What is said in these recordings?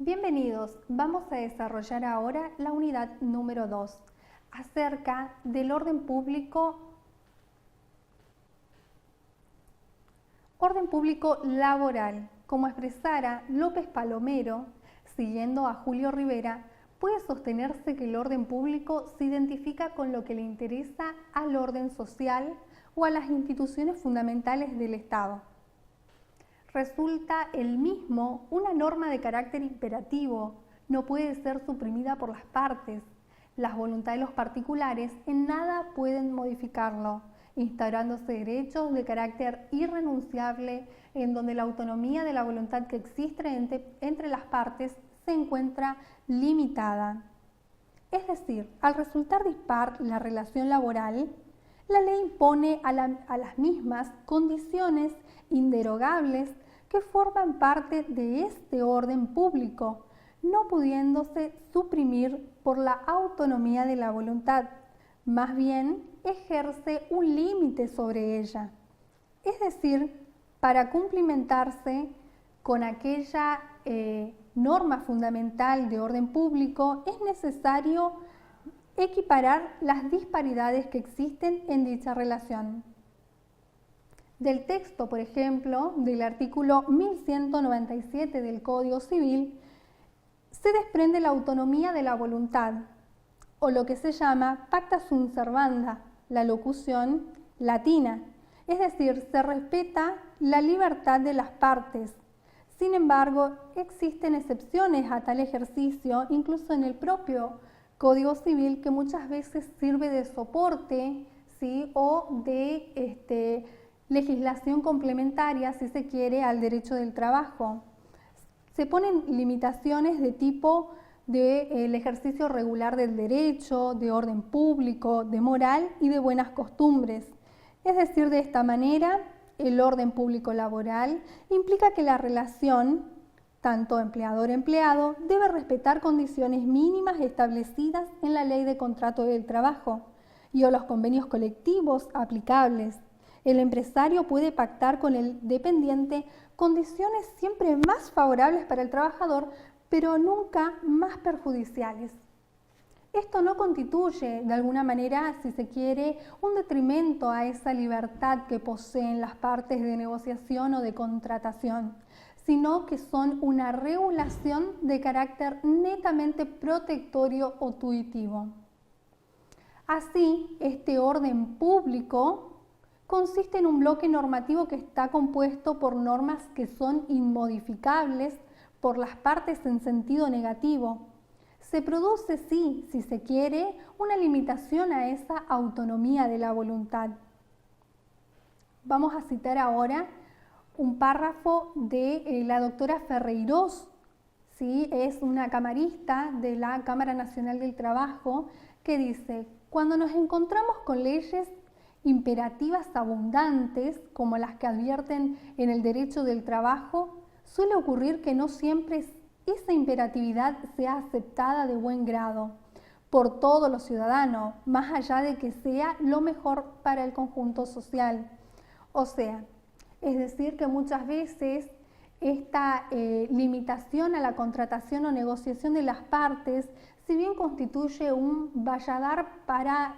Bienvenidos, vamos a desarrollar ahora la unidad número 2 acerca del orden público laboral. Como expresara López Palomero, siguiendo a Julio Rivera, puede sostenerse que el orden público se identifica con lo que le interesa al orden social o a las instituciones fundamentales del Estado. Resulta el mismo una norma de carácter imperativo, no puede ser suprimida por las partes. Las voluntades de los particulares en nada pueden modificarlo, instaurándose derechos de carácter irrenunciable en donde la autonomía de la voluntad que existe entre las partes se encuentra limitada. Es decir, al resultar dispar la relación laboral, la ley impone a las mismas condiciones inderogables que forman parte de este orden público, no pudiéndose suprimir por la autonomía de la voluntad, más bien ejerce un límite sobre ella. Es decir, para cumplimentarse con aquella norma fundamental de orden público, es necesario equiparar las disparidades que existen en dicha relación. Del texto, por ejemplo, del artículo 1197 del Código Civil, se desprende la autonomía de la voluntad, o lo que se llama pacta sunt servanda, la locución latina, es decir, se respeta la libertad de las partes. Sin embargo, existen excepciones a tal ejercicio, incluso en el propio Código Civil, que muchas veces sirve de soporte, ¿sí?, o de legislación complementaria, si se quiere, al derecho del trabajo. Se ponen limitaciones de tipo del ejercicio regular del derecho, de orden público, de moral y de buenas costumbres. Es decir, de esta manera, el orden público laboral implica que la relación, tanto empleador-empleado, debe respetar condiciones mínimas establecidas en la Ley de Contrato del Trabajo y o los convenios colectivos aplicables. El empresario puede pactar con el dependiente condiciones siempre más favorables para el trabajador, pero nunca más perjudiciales. Esto no constituye, de alguna manera, si se quiere, un detrimento a esa libertad que poseen las partes de negociación o de contratación, sino que son una regulación de carácter netamente protectorio o tuitivo. Así, este orden público consiste en un bloque normativo que está compuesto por normas que son inmodificables por las partes en sentido negativo. Se produce, sí, si se quiere, una limitación a esa autonomía de la voluntad. Vamos a citar ahora un párrafo de la doctora Ferreirós, ¿sí? Es una camarista de la Cámara Nacional del Trabajo, que dice: cuando nos encontramos con leyes imperativas abundantes, como las que advierten en el derecho del trabajo, suele ocurrir que no siempre esa imperatividad sea aceptada de buen grado por todos los ciudadanos, más allá de que sea lo mejor para el conjunto social. O sea, es decir, que muchas veces esta limitación a la contratación o negociación de las partes, si bien constituye un valladar para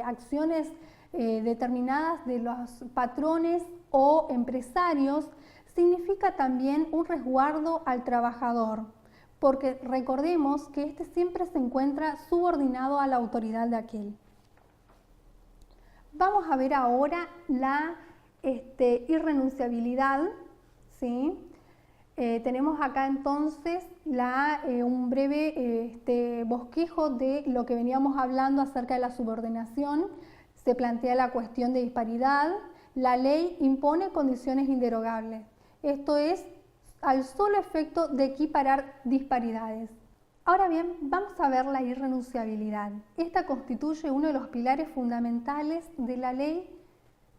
acciones determinadas de los patrones o empresarios, significa también un resguardo al trabajador, porque recordemos que éste siempre se encuentra subordinado a la autoridad de aquel. Vamos a ver ahora la irrenunciabilidad, ¿sí? Tenemos acá entonces un breve bosquejo de lo que veníamos hablando acerca de la subordinación. Se plantea la cuestión de disparidad. La ley impone condiciones inderogables. Esto es al solo efecto de equiparar disparidades. Ahora bien, vamos a ver la irrenunciabilidad. Esta constituye uno de los pilares fundamentales de la Ley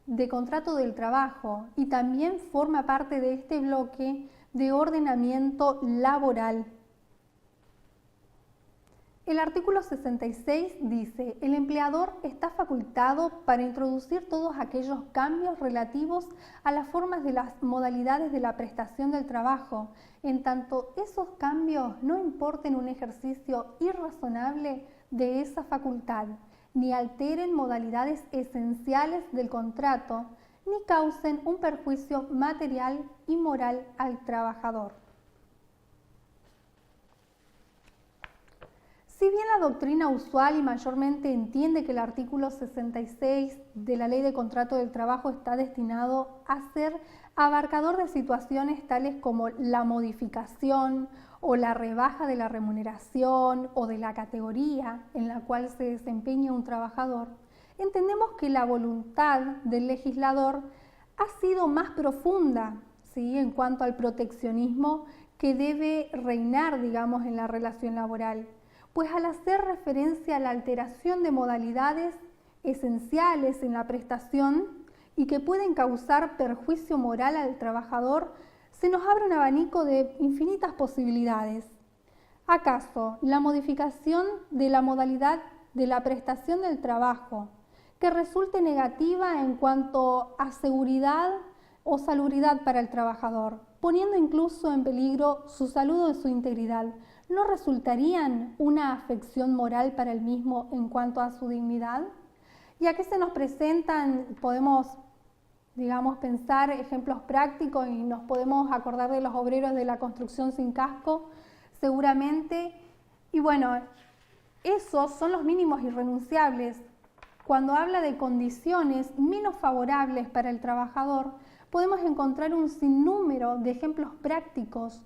de Contrato del Trabajo y también forma parte de este bloque de ordenamiento laboral. El artículo 66 dice: el empleador está facultado para introducir todos aquellos cambios relativos a las formas de las modalidades de la prestación del trabajo, en tanto esos cambios no importen un ejercicio irrazonable de esa facultad, ni alteren modalidades esenciales del contrato, ni causen un perjuicio material y moral al trabajador. Si bien la doctrina usual y mayormente entiende que el artículo 66 de la Ley de Contrato del Trabajo está destinado a ser abarcador de situaciones tales como la modificación o la rebaja de la remuneración o de la categoría en la cual se desempeña un trabajador, entendemos que la voluntad del legislador ha sido más profunda, ¿sí?, en cuanto al proteccionismo que debe reinar, digamos, en la relación laboral. Pues al hacer referencia a la alteración de modalidades esenciales en la prestación y que pueden causar perjuicio moral al trabajador, se nos abre un abanico de infinitas posibilidades. ¿Acaso la modificación de la modalidad de la prestación del trabajo que resulte negativa en cuanto a seguridad o salubridad para el trabajador, poniendo incluso en peligro su salud o su integridad, no resultarían una afección moral para el mismo en cuanto a su dignidad? ¿Y a qué se nos presentan? Podemos, digamos, pensar ejemplos prácticos y nos podemos acordar de los obreros de la construcción sin casco, seguramente. Y bueno, esos son los mínimos irrenunciables. Cuando habla de condiciones menos favorables para el trabajador, podemos encontrar un sinnúmero de ejemplos prácticos,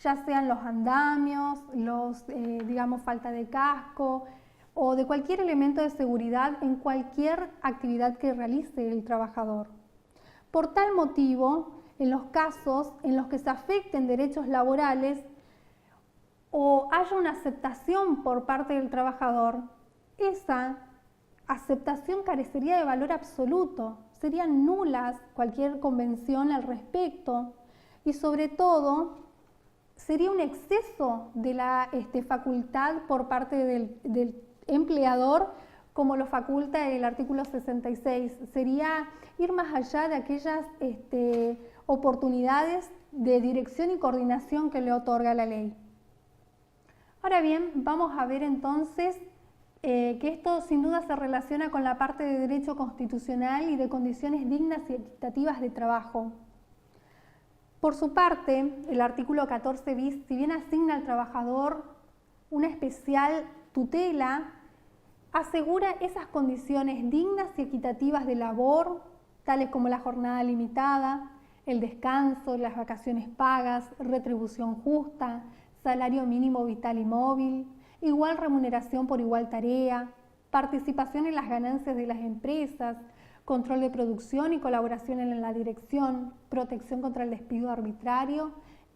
ya sean los andamios, digamos, falta de casco o de cualquier elemento de seguridad en cualquier actividad que realice el trabajador. Por tal motivo, en los casos en los que se afecten derechos laborales o haya una aceptación por parte del trabajador, esa aceptación carecería de valor absoluto, serían nulas cualquier convención al respecto y sobre todo sería un exceso de la facultad por parte del empleador, como lo faculta el artículo 66. Sería ir más allá de aquellas oportunidades de dirección y coordinación que le otorga la ley. Ahora bien, vamos a ver entonces que esto sin duda se relaciona con la parte de derecho constitucional y de condiciones dignas y equitativas de trabajo. Por su parte, el artículo 14 bis, si bien asigna al trabajador una especial tutela, asegura esas condiciones dignas y equitativas de labor, tales como la jornada limitada, el descanso, las vacaciones pagas, retribución justa, salario mínimo vital y móvil, igual remuneración por igual tarea, participación en las ganancias de las empresas, control de producción y colaboración en la dirección, protección contra el despido arbitrario,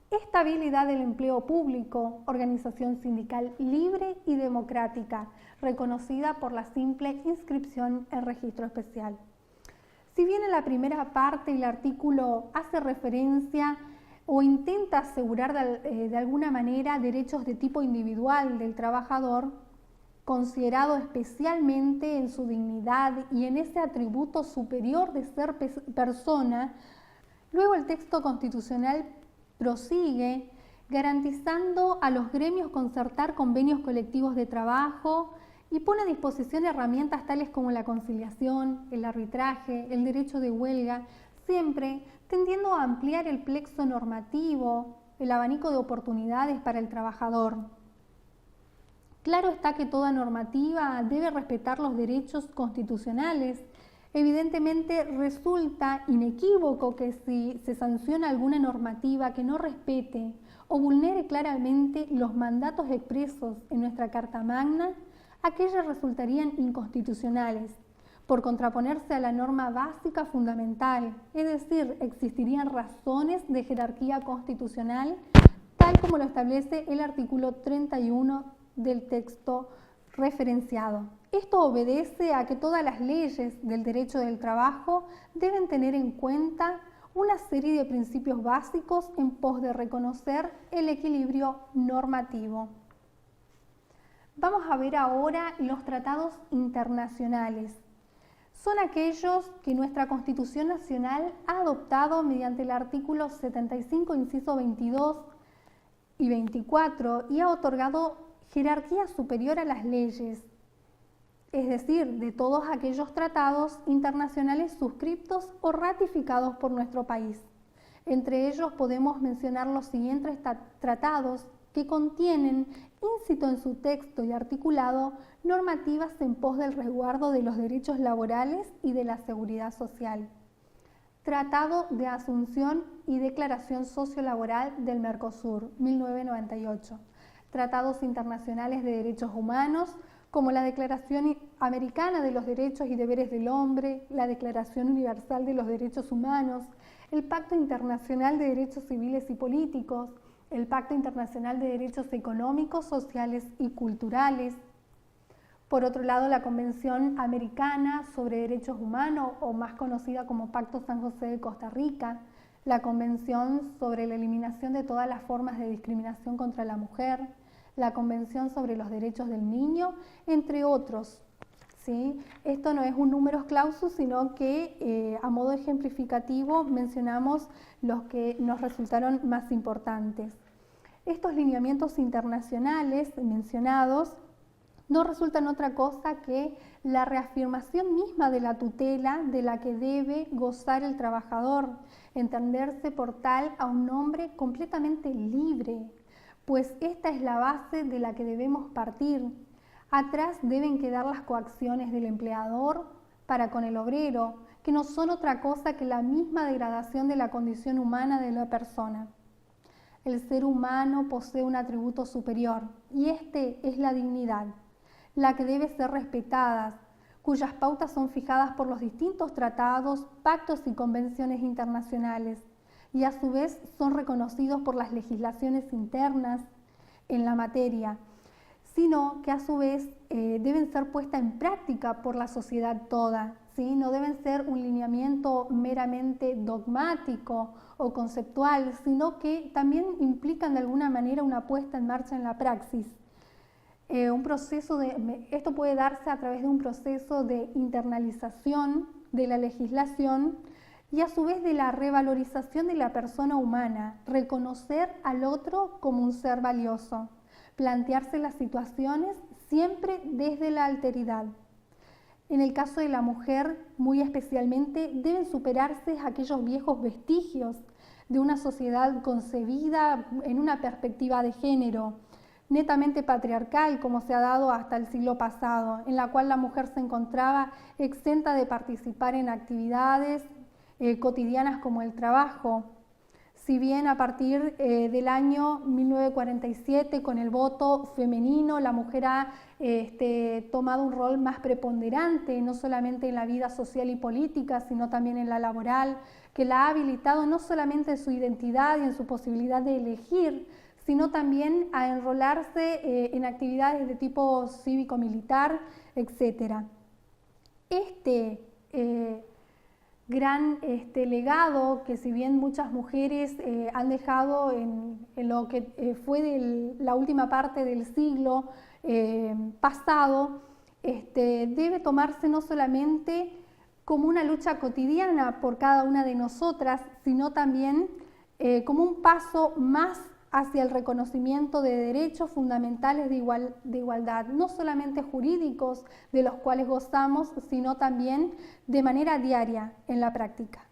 estabilidad del empleo público, organización sindical libre y democrática, reconocida por la simple inscripción en registro especial. Si bien en la primera parte el artículo hace referencia o intenta asegurar de alguna manera derechos de tipo individual del trabajador, considerado especialmente en su dignidad y en ese atributo superior de ser persona, luego el texto constitucional prosigue garantizando a los gremios concertar convenios colectivos de trabajo y pone a disposición herramientas tales como la conciliación, el arbitraje, el derecho de huelga, siempre tendiendo a ampliar el plexo normativo, el abanico de oportunidades para el trabajador. Claro está que toda normativa debe respetar los derechos constitucionales. Evidentemente resulta inequívoco que si se sanciona alguna normativa que no respete o vulnere claramente los mandatos expresos en nuestra Carta Magna, aquellas resultarían inconstitucionales, por contraponerse a la norma básica fundamental, es decir, existirían razones de jerarquía constitucional, tal como lo establece el artículo 31 del texto referenciado. Esto obedece a que todas las leyes del derecho del trabajo deben tener en cuenta una serie de principios básicos en pos de reconocer el equilibrio normativo. Vamos a ver ahora los tratados internacionales. Son aquellos que nuestra Constitución Nacional ha adoptado mediante el artículo 75, inciso 22 y 24 y ha otorgado jerarquía superior a las leyes, es decir, de todos aquellos tratados internacionales suscriptos o ratificados por nuestro país. Entre ellos podemos mencionar los siguientes tratados que contienen íncito en su texto y articulado normativas en pos del resguardo de los derechos laborales y de la seguridad social. Tratado de Asunción y Declaración Sociolaboral del Mercosur, 1998. Tratados internacionales de derechos humanos, como la Declaración Americana de los Derechos y Deberes del Hombre, la Declaración Universal de los Derechos Humanos, el Pacto Internacional de Derechos Civiles y Políticos, el Pacto Internacional de Derechos Económicos, Sociales y Culturales. Por otro lado, la Convención Americana sobre Derechos Humanos, o más conocida como Pacto San José de Costa Rica, la Convención sobre la Eliminación de todas las formas de discriminación contra la mujer, la Convención sobre los Derechos del Niño, entre otros. ¿Sí? Esto no es un numerus clausus, sino que a modo ejemplificativo mencionamos los que nos resultaron más importantes. Estos lineamientos internacionales mencionados no resultan otra cosa que la reafirmación misma de la tutela de la que debe gozar el trabajador, entenderse por tal a un hombre completamente libre, pues esta es la base de la que debemos partir. Atrás deben quedar las coacciones del empleador para con el obrero, que no son otra cosa que la misma degradación de la condición humana de la persona. El ser humano posee un atributo superior, y este es la dignidad, la que debe ser respetada, cuyas pautas son fijadas por los distintos tratados, pactos y convenciones internacionales, y a su vez son reconocidos por las legislaciones internas en la materia, sino que a su vez deben ser puestas en práctica por la sociedad toda, ¿sí? No deben ser un lineamiento meramente dogmático o conceptual, sino que también implican de alguna manera una puesta en marcha en la praxis. Esto puede darse a través de un proceso de internalización de la legislación y a su vez de la revalorización de la persona humana, reconocer al otro como un ser valioso, plantearse las situaciones siempre desde la alteridad. En el caso de la mujer, muy especialmente, deben superarse aquellos viejos vestigios de una sociedad concebida en una perspectiva de género, netamente patriarcal, como se ha dado hasta el siglo pasado, en la cual la mujer se encontraba exenta de participar en actividades cotidianas como el trabajo. Si bien a partir del año 1947, con el voto femenino, la mujer ha tomado un rol más preponderante, no solamente en la vida social y política, sino también en la laboral, que la ha habilitado no solamente en su identidad y en su posibilidad de elegir, sino también a enrolarse en actividades de tipo cívico-militar, etc. Este gran legado que, si bien muchas mujeres han dejado en lo que fue la última parte del siglo pasado, debe tomarse no solamente como una lucha cotidiana por cada una de nosotras, sino también como un paso más hacia el reconocimiento de derechos fundamentales de igualdad, no solamente jurídicos de los cuales gozamos, sino también de manera diaria en la práctica.